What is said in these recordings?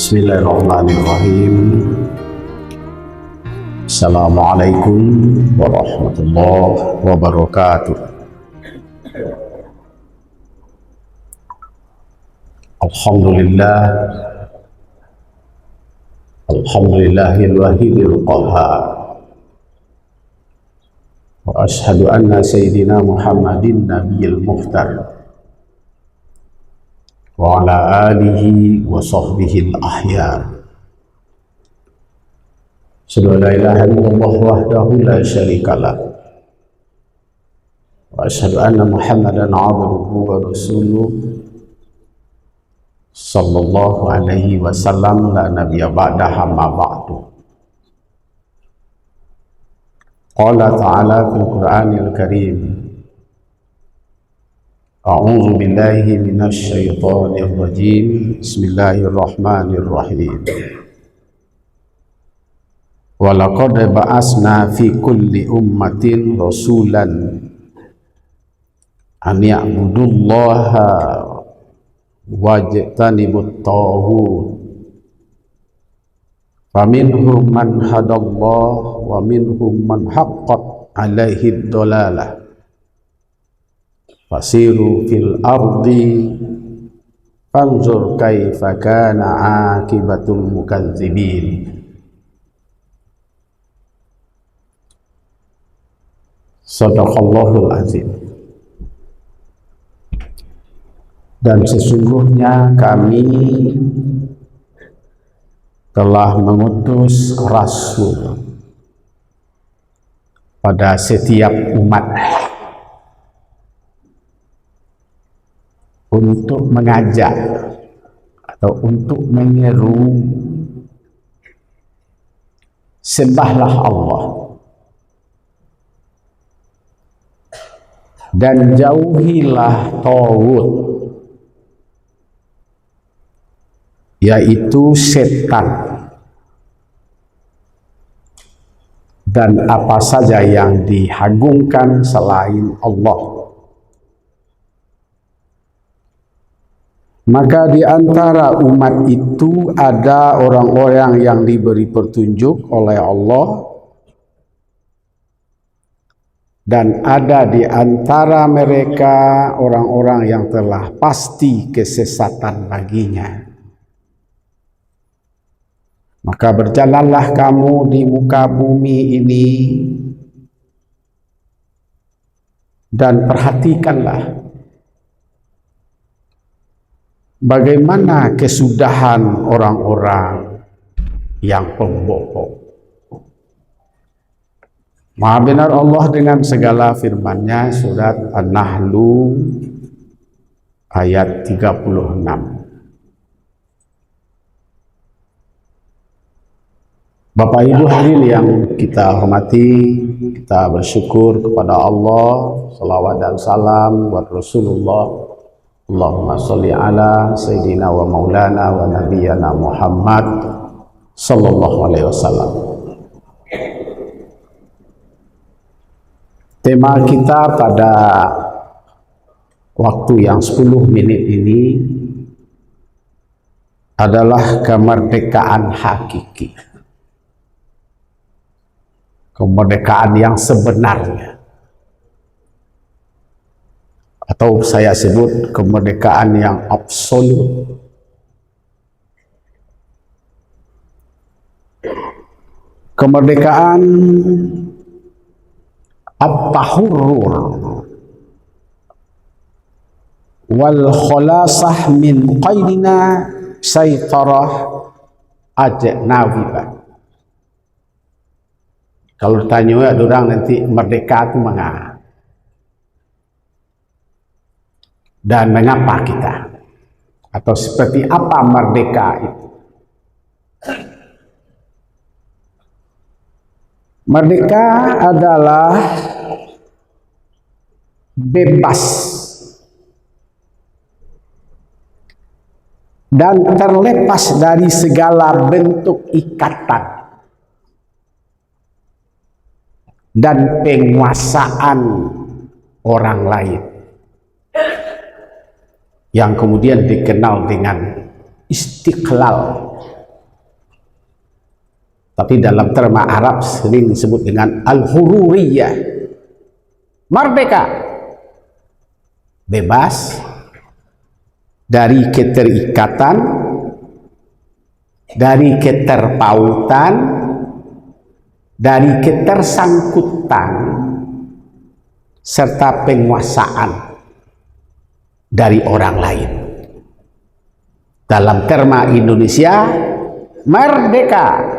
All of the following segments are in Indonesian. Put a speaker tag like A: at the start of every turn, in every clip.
A: Bismillahirrahmanirrahim. Assalamualaikum warahmatullahi wabarakatuh. Alhamdulillah, alhamdulillahil wahidil qahhar. Wa ashhadu anna sayyidina Muhammadin nabiyil muhtar wa ala alihi wa sahbihi al-ahyar. Asyhadu an la ilaha illallah wahdahu la syarikalah wa asyhadu anna Muhammadan abduhu wa rasuluh sallallahu alaihi wasallam la nabiyya ba'dahu ma ba'du. Qala ta'ala fil Qur'anil Karim, A'udzu billahi minasy syaithanir rajim. Bismillahirrahmanirrahim. Wa laqad ba'asna fi kulli ummatin rasulan an ya'budullaha wajtanibut taghut. Faminhum man hadallahu wa minhum man haqqat 'alaihi dhalalah. Fasiru fil ardi fanzur kaifa kana akibatul mukadzibin. Shadaqallahul azim. Dan sesungguhnya kami telah mengutus Rasul pada setiap umat untuk mengajak atau untuk menyeru, sembahlah Allah dan jauhilah taghut, yaitu setan dan apa saja yang diagungkan selain Allah. Maka di antara umat itu ada orang-orang yang diberi petunjuk oleh Allah, dan ada di antara mereka orang-orang yang telah pasti kesesatan baginya. Maka berjalanlah kamu di muka bumi ini dan perhatikanlah bagaimana kesudahan orang-orang yang pembohong. Maha benar Allah dengan segala firman-Nya, surat An-Nahlu ayat 36. Bapak Ibu hadirin yang kita hormati, kita bersyukur kepada Allah, salawat dan salam buat Rasulullah. Allahumma sholli ala sayyidina wa maulana wa nabiyyana Muhammad sallallahu alaihi wasallam. Tema kita pada waktu yang 10 menit ini adalah kemerdekaan hakiki. Kemerdekaan yang sebenarnya, atau saya sebut kemerdekaan yang absolut. Kemerdekaan at-tahurrur wal khalasah min qaidina saytarah ajnabiyah. Kalau tanya ya orang nanti merdeka itu mengapa? Dan mengapa kita? Atau seperti apa merdeka itu? Merdeka adalah bebas dan terlepas dari segala bentuk ikatan dan penguasaan orang lain yang kemudian dikenal dengan istiqlal Tapi dalam terma Arab sering disebut dengan al-hururiyah. Merdeka, bebas dari keterikatan, dari keterpautan, dari ketersangkutan, serta penguasaan dari orang lain. Dalam terma Indonesia, merdeka.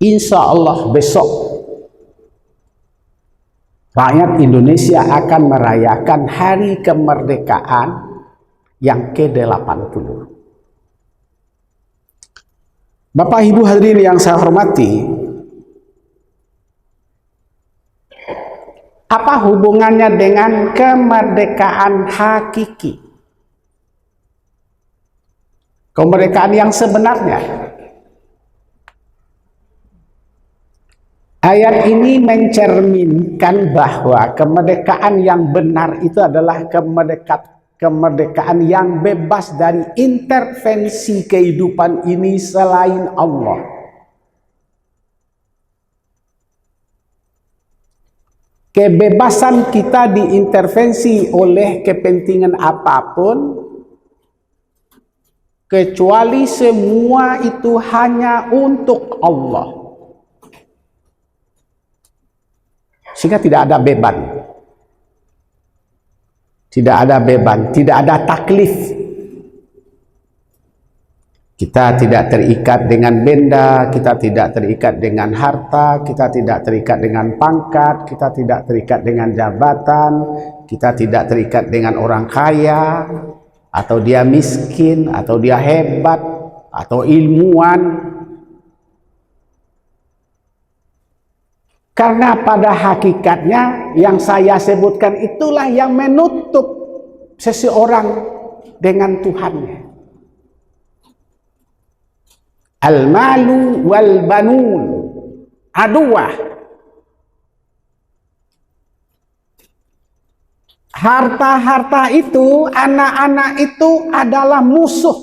A: Insya Allah besok rakyat Indonesia akan merayakan hari kemerdekaan yang ke-80. Bapak Ibu hadirin yang saya hormati, apa hubungannya dengan kemerdekaan hakiki? Kemerdekaan yang sebenarnya. Ayat ini mencerminkan bahwa kemerdekaan yang benar itu adalah kemerdekaan yang bebas dari intervensi kehidupan ini selain Allah. Kebebasan kita diintervensi oleh kepentingan apapun, kecuali semua itu hanya untuk Allah. Sehingga tidak ada beban. Tidak ada beban, tidak ada taklif. Kita tidak terikat dengan benda, kita tidak terikat dengan harta, kita tidak terikat dengan pangkat, kita tidak terikat dengan jabatan, kita tidak terikat dengan orang kaya, atau dia miskin, atau dia hebat, atau ilmuwan. Karena pada hakikatnya yang saya sebutkan itulah yang menutup seseorang dengan Tuhannya. Al-malu wal banun aduwah. Harta-harta itu, anak-anak itu adalah musuh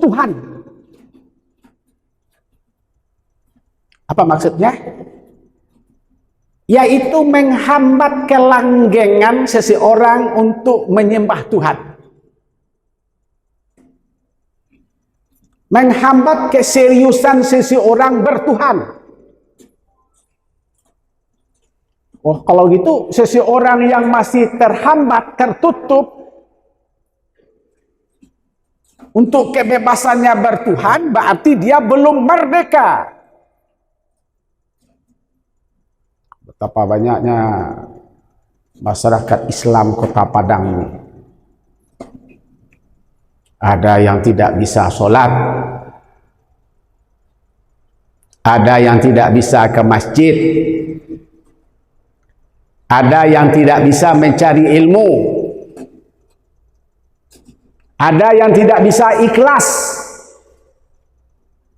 A: Tuhan. Apa maksudnya? Yaitu menghambat kelanggengan seseorang untuk menyembah Tuhan. Menghambat keseriusan seseorang bertuhan. Oh, kalau gitu seseorang yang masih terhambat, tertutup untuk kebebasannya bertuhan, berarti dia belum merdeka. Betapa banyaknya masyarakat Islam Kota Padang ini. Ada yang tidak bisa sholat, ada yang tidak bisa ke masjid, ada yang tidak bisa mencari ilmu, ada yang tidak bisa ikhlas,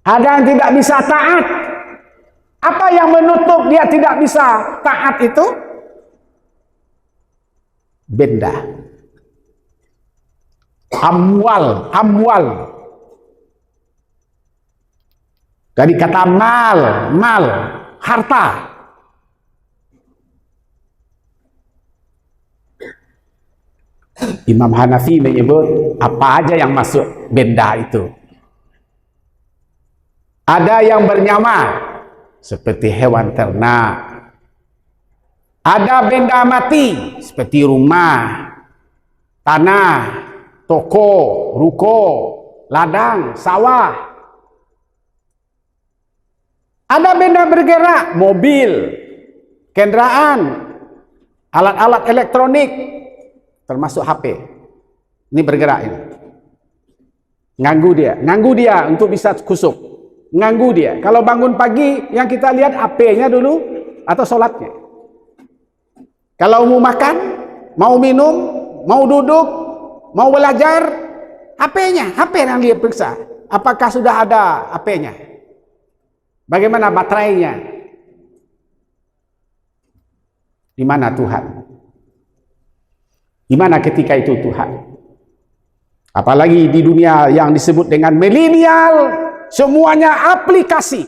A: ada yang tidak bisa taat. Apa yang menutup dia tidak bisa taat itu? Benda. Amwal. Dari kata mal, harta. Imam Hanafi menyebut apa aja yang masuk benda itu. Ada yang bernyawa seperti hewan ternak. Ada benda mati seperti rumah, tanah, toko, ruko, ladang, sawah. Ada benda bergerak, mobil, kendaraan, alat-alat elektronik, termasuk HP. Ini bergerak ini. Nganggu dia untuk bisa kusuk. Nganggu dia. Kalau bangun pagi yang kita lihat HP-nya dulu atau sholatnya. Kalau mau makan, mau minum, mau duduk, mau belajar, HP-nya, HP yang dia periksa. Apakah sudah ada HP-nya? Bagaimana baterainya? Di mana Tuhan? Di mana ketika itu Tuhan? Apalagi di dunia yang disebut dengan milenial, semuanya aplikasi.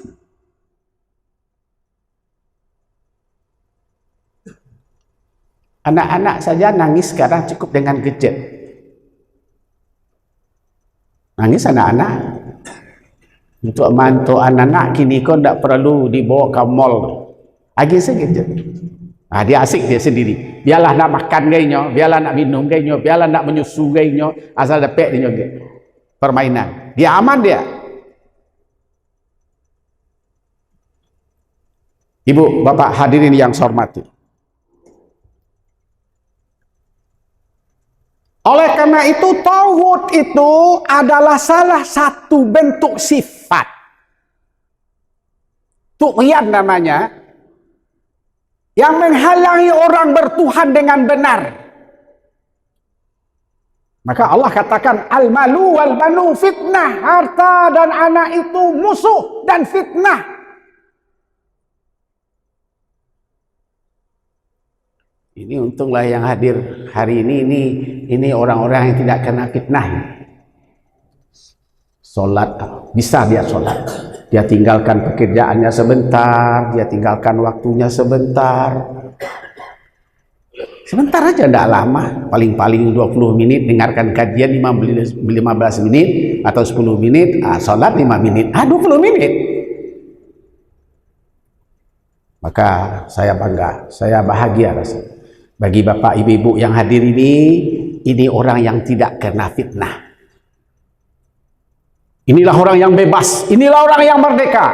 A: Anak-anak saja nangis sekarang cukup dengan gadget. Nangis anak-anak. Untuk mantu anak-anak kini kau tak perlu dibawa ke mall. Lagi saja. Dia asik dia sendiri. Biarlah nak makan gayanya, biarlah nak minum gayanya, biarlah nak menyusu gayanya, asal dapat dia permainan. Dia aman dia. Ibu, bapak hadirin yang saya hormati. Oleh karena itu, tauhid itu adalah salah satu bentuk sifat. Tughyan namanya. Yang menghalangi orang bertuhan dengan benar. Maka Allah katakan, al-malu wal banu fitnah. Harta dan anak itu musuh dan fitnah. Ini untunglah yang hadir hari ini orang-orang yang tidak kena fitnah. Solat, bisa dia solat. Dia tinggalkan pekerjaannya sebentar, dia tinggalkan waktunya sebentar. Sebentar aja, tidak lama. Paling-paling 20 menit, dengarkan kajian 15 menit atau 10 menit, solat 5 menit, 20 menit. Maka saya bangga, saya bahagia rasanya. Bagi bapak ibu-ibu yang hadir ini orang yang tidak kena fitnah. Inilah orang yang bebas, inilah orang yang merdeka.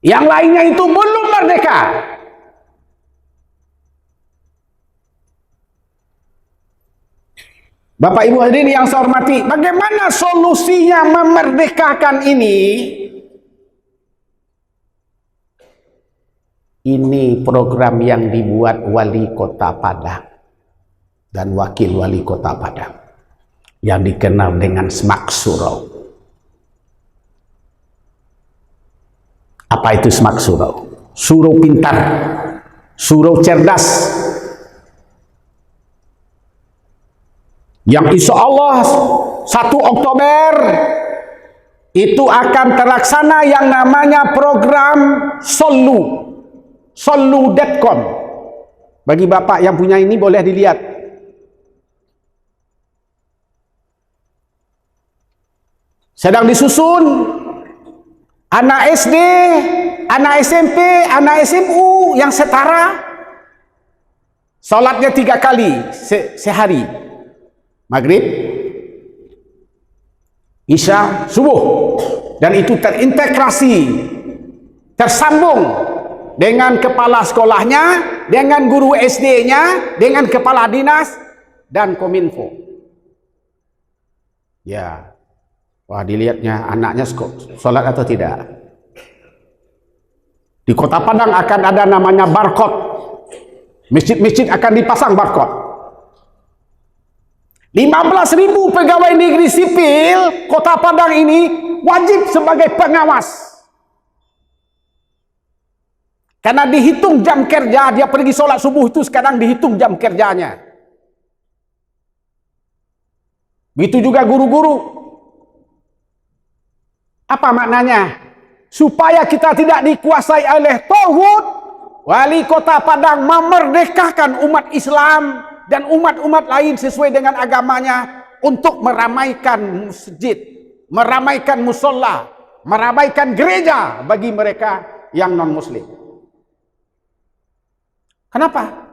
A: Yang lainnya itu belum merdeka. Bapak Ibu hadirin yang saya hormati, bagaimana solusinya memerdekakan ini? Ini program yang dibuat Wali Kota Padang dan Wakil Wali Kota Padang yang dikenal dengan Semak Surau. Apa itu Semak Surau? Surau pintar, surau cerdas, yang insya Allah 1 Oktober itu akan terlaksana yang namanya program Solu.com. Bagi bapak yang punya ini boleh dilihat. Sedang disusun anak SD, anak SMP, anak SMU yang setara. Salatnya 3 kali sehari. Maghrib, Isya, Subuh. Dan itu terintegrasi, tersambung dengan kepala sekolahnya, dengan guru SD-nya, dengan kepala dinas, dan Kominfo. Ya. Wah, dilihatnya anaknya sholat atau tidak. Di Kota Padang akan ada namanya barcode. Masjid-masjid akan dipasang barcode. 15.000 pegawai negeri sipil Kota Padang ini wajib sebagai pengawas. Karena dihitung jam kerja, dia pergi sholat subuh itu sekarang dihitung jam kerjanya. Begitu juga guru-guru. Apa maknanya? Supaya kita tidak dikuasai oleh tauhid, Wali Kota Padang memerdekakan umat Islam dan umat-umat lain sesuai dengan agamanya untuk meramaikan masjid, meramaikan musola, meramaikan gereja bagi mereka yang non-muslim. Kenapa?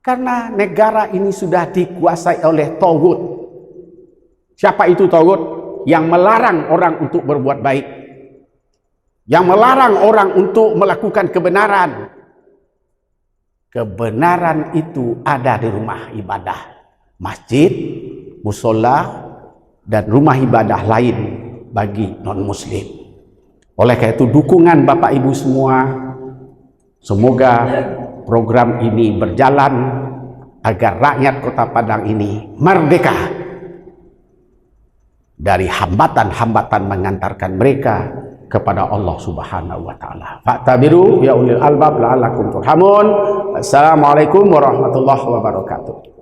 A: Karena negara ini sudah dikuasai oleh tauhid. Siapa itu tauhid? Yang melarang orang untuk berbuat baik, yang melarang orang untuk melakukan kebenaran. Kebenaran itu ada di rumah ibadah, masjid, musola, dan rumah ibadah lain bagi non-muslim. Oleh karena itu, dukungan Bapak Ibu semua, semoga program ini berjalan agar rakyat Kota Padang ini merdeka dari hambatan-hambatan mengantarkan mereka kepada Allah Subhanahu wa taala. Fa'tabiru ya ulil albab la'allakum turhamun. Assalamualaikum warahmatullahi wabarakatuh.